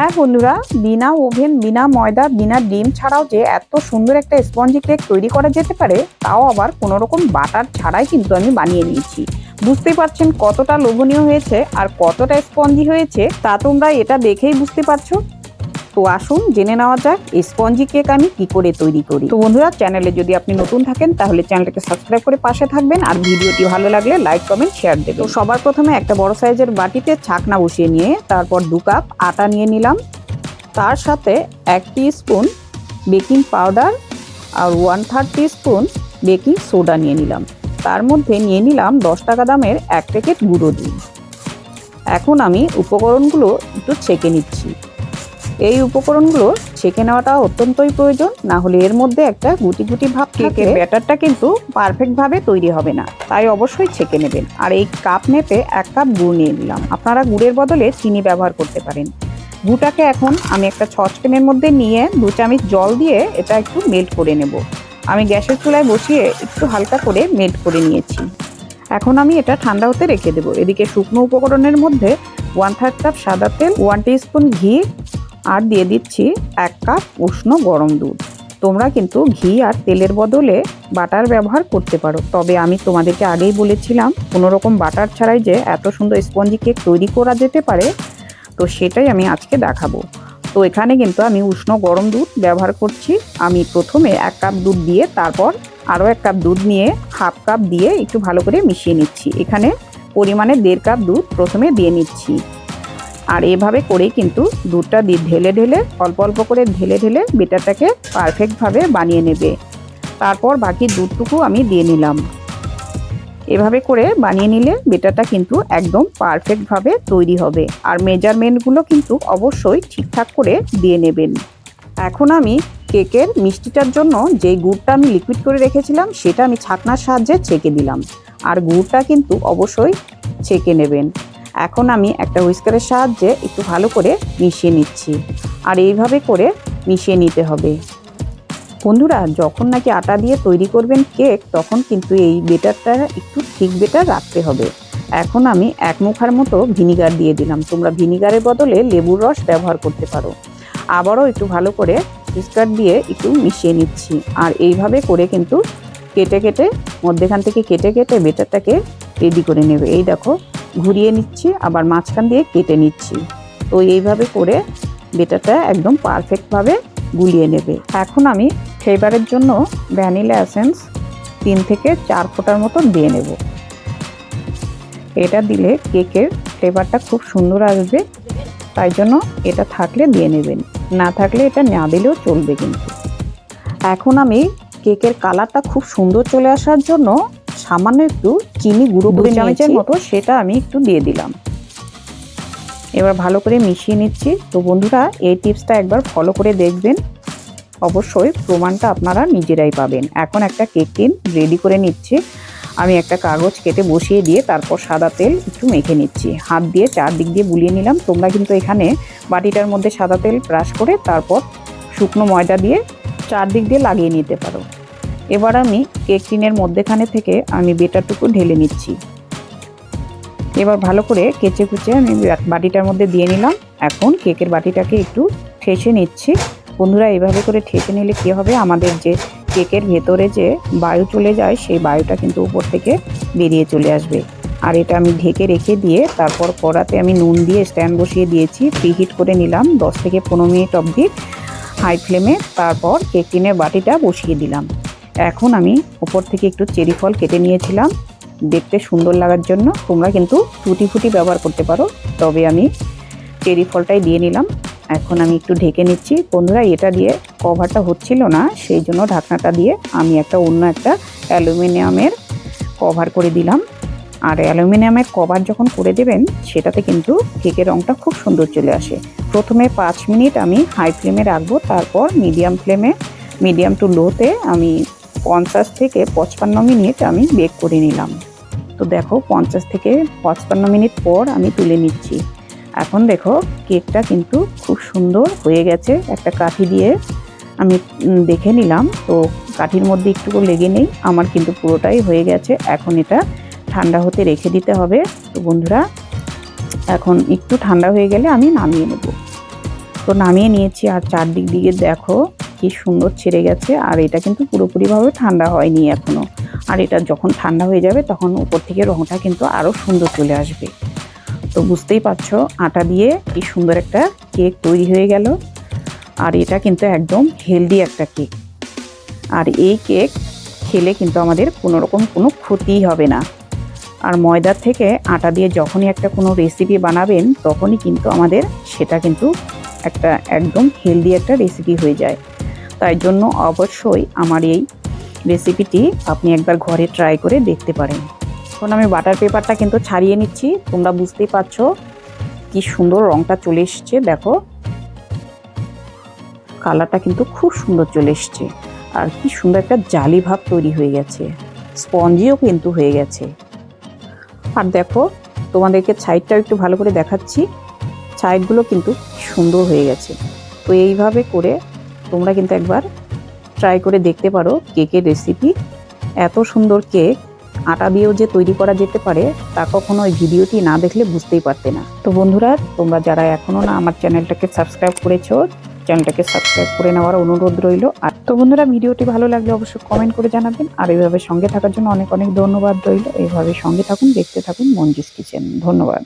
হ্যাঁ বন্ধুরা, বিনা ওভেন, বিনা ময়দা, বিনা ডিম ছাড়াও যে এত সুন্দর একটা স্পঞ্জি কেক তৈরি করা যেতে পারে, তাও আবার কোনো রকম বাটার ছাড়াই কিন্তু আমি বানিয়ে নিয়েছি। বুঝতেই পারছেন কতটা লোভনীয় হয়েছে আর কতটা স্পঞ্জি হয়েছে, তা তোমরা এটা দেখেই বুঝতে পারছো। তো আসুন জেনে নেওয়া যাক স্পঞ্জি কেক আমি কি করে তৈরি করি। তো বন্ধুরা, চ্যানেলে যদি আপনি নতুন থাকেন তাহলে চ্যানেলটাকে সাবস্ক্রাইব করে পাশে থাকবেন, আর ভিডিওটি ভালো লাগলে লাইক কমেন্ট শেয়ার দেবেন। তো সবার প্রথমে একটা বড় সাইজের বাটিতে ছাকনা বসিয়ে নিয়ে তারপর 2 কাপ আটা নিয়ে নিলাম। তার সাথে 1 টিস্পুন বেকিং পাউডার আর 1/3 টিস্পুন বেকিং সোডা নিয়ে নিলাম। তার মধ্যে নিয়ে নিলাম 10 টাকা দামের 1 প্যাকেট গুঁড়ো দুধ। এখন আমি উপকরণগুলো একটু ছেঁকে নিচ্ছি। এই উপকরণগুলো ছেঁকে নেওয়াটা অত্যন্তই প্রয়োজন, না হলে এর মধ্যে একটা গুটি গুটি ভাব কেকের ব্যাটারটা কিন্তু পারফেক্টভাবে তৈরি হবে না, তাই অবশ্যই ছেঁকে নেবেন। আর এই কাপ মেপে 1 কাপ গুড় নিয়ে নিলাম। আপনারা গুড়ের বদলে চিনি ব্যবহার করতে পারেন। গুড়টাকে এখন আমি একটা সসপ্যানের মধ্যে নিয়ে 2 চামচ জল দিয়ে এটা একটু মেল্ট করে নেব। আমি গ্যাসের চুলায় বসিয়ে একটু হালকা করে মেল্ট করে নিয়েছি। এখন আমি এটা ঠান্ডা হতে রেখে দেবো। এদিকে শুকনো উপকরণের মধ্যে 1/3 কাপ সাদা তেল, 1 টিস্পুন ঘি আর দিয়ে দিচ্ছি 1 কাপ উষ্ণ গরম দুধ। তোমরা কিন্তু ঘি আর তেলের বদলে বাটার ব্যবহার করতে পারো, তবে আমি তোমাদেরকে আগেই বলেছিলাম কোনো রকম বাটার ছাড়াই যে এত সুন্দর স্পঞ্জি কেক তৈরি করা যেতে পারে, তো সেটাই আমি আজকে দেখাবো। তো এখানে কিন্তু আমি উষ্ণ গরম দুধ ব্যবহার করছি। আমি প্রথমে 1 কাপ দুধ দিয়ে তারপর আরও 1 কাপ দুধ নিয়ে 1/2 কাপ দিয়ে একটু ভালো করে মিশিয়ে নিচ্ছি। এখানে পরিমাণে 1.5 কাপ দুধ প্রথমে দিয়ে নিচ্ছি। আর এভাবে করেই কিন্তু দুধটা ঢেলে ঢেলে অল্প অল্প করে ঢেলে ঢেলে বেটারটাকে পারফেক্টভাবে বানিয়ে নেবে। তারপর বাকি দুধটুকু আমি দিয়ে নিলাম। এভাবে করে বানিয়ে নিলে বেটারটা কিন্তু একদম পারফেক্টভাবে তৈরি হবে। আর মেজারমেন্টগুলো কিন্তু অবশ্যই ঠিকঠাক করে দিয়ে নেবেন। এখন আমি কেকের মিষ্টিটার জন্য যে গুড়টা আমি লিকুইড করে রেখেছিলাম সেটা আমি ছাকনার সাহায্যে ছেঁকে দিলাম। আর গুড়টা কিন্তু অবশ্যই ছেঁকে নেবেন। এখন আমি একটা হুইস্কারের সাহায্যে একটু ভালো করে মিশিয়ে নিচ্ছি। আর এইভাবে করে মিশিয়ে নিতে হবে। বন্ধুরা, যখন নাকি আটা দিয়ে তৈরি করবেন কেক, তখন কিন্তু এই বেটারটা একটু ঠিক বেটার রাখতে হবে। এখন আমি 1 মুখার মতো ভিনিগার দিয়ে দিলাম। তোমরা ভিনিগারের বদলে লেবুর রস ব্যবহার করতে পারো। আবারও একটু ভালো করে হুইস্কার দিয়ে একটু মিশিয়ে নিচ্ছি। আর এইভাবে করে কিন্তু কেটে কেটে মধ্যেখান থেকে কেটে কেটে বেটারটাকে রেডি করে নেবে। এই দেখো, ঘুরিয়ে নিচ্ছি আবার মাঝখান দিয়ে কেটে নিচ্ছি। তো এইভাবে করে বেটারটা একদম পারফেক্টভাবে গুলিয়ে নেবে। এখন আমি ফ্লেভারের জন্য ভ্যানিলা এসেন্স 3 থেকে 4 ফোঁটার মতো দিয়ে নেব। এটা দিলে কেকের ফ্লেভারটা খুব সুন্দর আসবে, তাই জন্য এটা থাকলে দিয়ে নেবেন, না থাকলে এটা না দিলেও চলবে। কিন্তু এখন আমি কেকের কালারটা খুব সুন্দর চলে আসার জন্য সামান্য একটু চিনি গুঁড়ো করে 2 চামচের মতো সেটা আমি একটু দিয়ে দিলাম। এবার ভালো করে মিশিয়ে নিচ্ছি। তো বন্ধুরা, এই টিপসটা একবার ফলো করে দেখবেন, অবশ্যই প্রমাণটা আপনারা নিজেরাই পাবেন। এখন একটা কেক টিন রেডি করে নিচ্ছি। আমি একটা কাগজ কেটে বসিয়ে দিয়ে তারপর সাদা তেল একটু মেখে নিচ্ছি। হাত দিয়ে 4 দিক দিয়ে বুলিয়ে নিলাম। তোমরা কিন্তু এখানে বাটিটার মধ্যে সাদা তেল ব্রাশ করে তারপর শুকনো ময়দা দিয়ে 4 দিক দিয়ে লাগিয়ে নিতে পারো। এবার আমি কেক টিনের মধ্যেখানে থেকে আমি বেটারটুকু ঢেলে নিচ্ছি। এবার ভালো করে কেচে কুচে আমি বাটিটার মধ্যে দিয়ে নিলাম। এখন কেকের বাটিটাকে একটু ঠেসে নিচ্ছি। বন্ধুরা, এইভাবে করে ঠেসে নিলে কী হবে, আমাদের যে কেকের ভেতরে যে বায়ু চলে যায় সেই বায়ুটা কিন্তু উপর থেকে বেরিয়ে চলে আসবে। আর এটা আমি ঢেকে রেখে দিয়ে তারপর কড়াতে আমি নুন দিয়ে স্ট্যান্ড বসিয়ে দিয়েছি। প্রিহিট করে নিলাম 10 থেকে 15 মিনিট অবধি হাই ফ্লেমে। তারপর কেক টিনের বাটিটা বসিয়ে দিলাম। এখন আমি উপর থেকে একটু চেরি ফল কেটে নিয়েছিলাম দেখতে সুন্দর লাগার জন্য। তোমরা কিন্তু টুটি ফুটি ব্যবহার করতে পারো, তবে আমি চেরি ফলটাই দিয়ে নিলাম। এখন আমি একটু ঢেকে নিচ্ছি। বন্ধুরা, এটা দিয়ে কভারটা হচ্ছিল না, সেই জন্য ঢাকনাটা দিয়ে আমি অন্য একটা অ্যালুমিনিয়ামের কভার করে দিলাম। আর অ্যালুমিনিয়ামের কভার যখন করে দেবেন সেটাতে কিন্তু কেকের রঙটা খুব সুন্দর চলে আসে। প্রথমে 5 মিনিট আমি হাই ফ্লেমে রাখবো, তারপর মিডিয়াম টু লোতে আমি 50 থেকে 55 মিনিট আমি বেক করে নিলাম। তো দেখো, 50 থেকে 55 মিনিট পর আমি তুলে নিচ্ছি। এখন দেখো কেকটা কিন্তু খুব সুন্দর হয়ে গেছে। একটা কাঠি দিয়ে আমি দেখে নিলাম, তো কাঠির মধ্যে একটুকু লেগে নেই, আমার কিন্তু পুরোটাই হয়ে গেছে। এখন এটা ঠান্ডা হতে রেখে দিতে হবে। তো বন্ধুরা, এখন একটু ঠান্ডা হয়ে গেলে আমি নামিয়ে নেব। তো নামিয়ে নিয়েছি, আর চারদিক দিকে দেখো কি সুন্দর ছেড়ে গেছে। আর এটা কিন্তু পুরোপুরিভাবে ঠান্ডা হয়নি এখনো। আর এটা যখন ঠান্ডা হয়ে যাবে তখন উপর থেকে রংটা কিন্তু আরও সুন্দর চলে আসবে। তো বুঝতেই পারছো আটা দিয়ে কি সুন্দর একটা কেক তৈরি হয়ে গেল। আর এটা কিন্তু একদম হেলদি একটা কেক। আর এই কেক খেলে কিন্তু আমাদের কোনোরকম কোনো ক্ষতিই হবে না। আর ময়দার থেকে আটা দিয়ে যখনই একটা কোনো রেসিপি বানাবেন তখনই কিন্তু আমাদের সেটা কিন্তু একটা একদম হেলদি একটা রেসিপি হয়ে যায়। তাই জন্য অবশ্যই আমার এই রেসিপিটি আপনি একবার ঘরে ট্রাই করে দেখতে পারেন। এখন আমি বাটার পেপারটা কিন্তু ছাড়িয়ে নিচ্ছি। তোমরা বুঝতেই পারছো কি সুন্দর রংটা চলে এসছে। দেখো কালারটা কিন্তু খুব সুন্দর চলে এসছে। আর কি সুন্দর একটা জালি ভাব তৈরি হয়ে গেছে, স্পঞ্জিও কিন্তু হয়ে গেছে। আর দেখো তোমাদেরকে সাইডটাও একটু ভালো করে দেখাচ্ছি, সাইডগুলো কিন্তু সুন্দর হয়ে গেছে। তো এইভাবে করে তোমরা কিন্তু একবার ট্রাই করে দেখতে পারো কেকের রেসিপি। এত সুন্দর কেক আটা দিয়েও যে তৈরি করা যেতে পারে তা কখনো ওই ভিডিওটি না দেখলে বুঝতেই পারতে না। তো বন্ধুরা, তোমরা যারা এখনও না আমার চ্যানেলটাকে সাবস্ক্রাইব করেছো, চ্যানেলটাকে সাবস্ক্রাইব করে নেওয়ার অনুরোধ রইল। আর তো বন্ধুরা, ভিডিওটি ভালো লাগলে অবশ্যই কমেন্ট করে জানাবেন। আর এইভাবে সঙ্গে থাকার জন্য অনেক অনেক ধন্যবাদ রইল। এইভাবে সঙ্গে থাকুন, দেখতে থাকুন মঞ্জুস কিচেন। ধন্যবাদ।